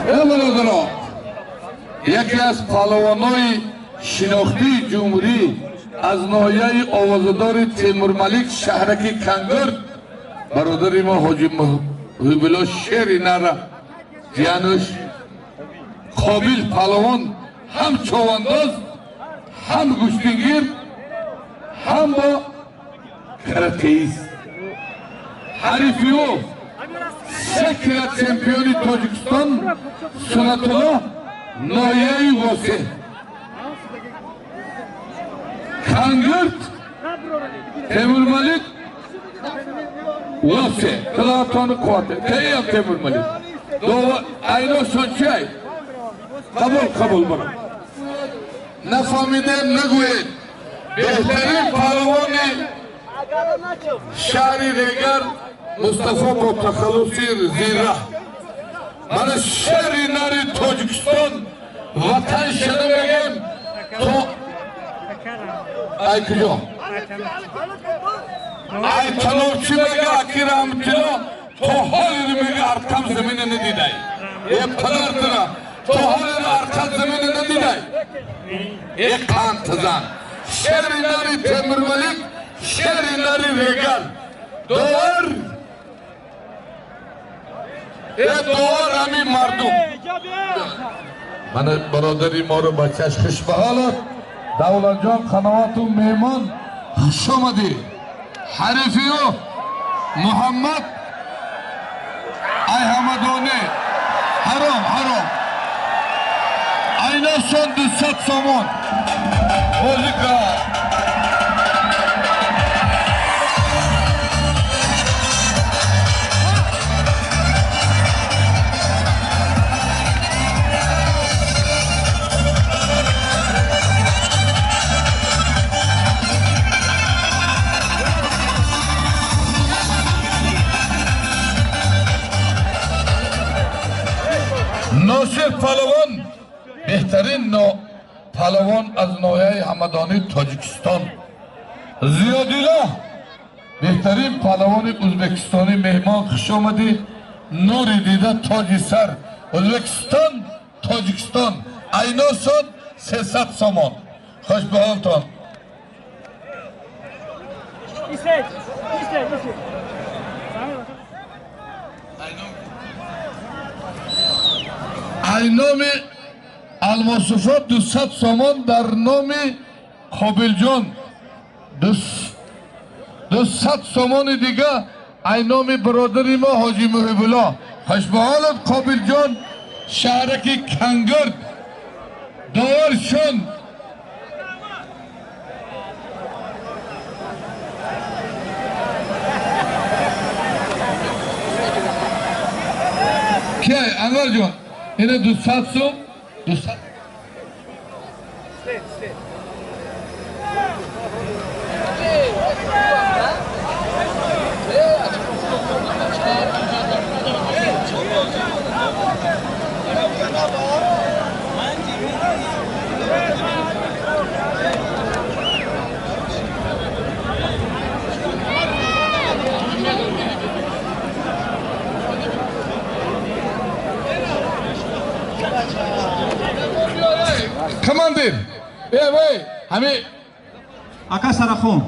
برادران، یکی از پهلوانای شناختی جمهوری از ناحیه آوازدار تیمور ملیک شهرک کنگرد برادر ما حاجی محب الله شیر نره جانش قابل پهلوان، هم چوانداز، هم گشتگیر، هم با کراتئیست. حریفی او سکر چمپیونی تاجیکستان سنت الله ناحیه واسه کنگرد تیمور ملیک واسه کلاتان قواته تیم تیمور ملیک دو اینا سنچه قبول برم نفهمیده نگوید بهترین پهلوان شهری ریگر مصطفی با تخلصی زیره من شهری نری تاجیکستان وطن شده بگیم تو ای کجا ای تلوچی بگه اکی رحمتیلا تو حالی میگه ارکم زمین ندیده ای پدر ترا تو حالی ارکم زمین ندیده ای یک کانت زن شهری نری تیمور ملیک شهری نری ریگر دوار دوار همی مردم من برادری ما رو بچهش خوش به حالت دولت جان قنوات و میمان خوش آمدی حریفیو محمد ای همدانه حرام اینا شون 200 سامان اولیکا ناصر پهلوان بهترین پهلوان از ناحیه همدانی تاجیکستان زیادیلا بهترین پهلوان ازبکستانی مهمان خوش آمدی نوری دیده تاجی سر ازبکستان تاجیکستان اینا شد 300 سامان خوش به حالتان نام المصطفى 200 سامان در نام قابل جان 200 سامان دیگه ای نام برادری ما حاجی محب الله خوش به حالت قابل جان شهرک کنگرد دوارشون که انور جان اینه 200 سوم 200 کماندیر بیا بای همه اکا سرخون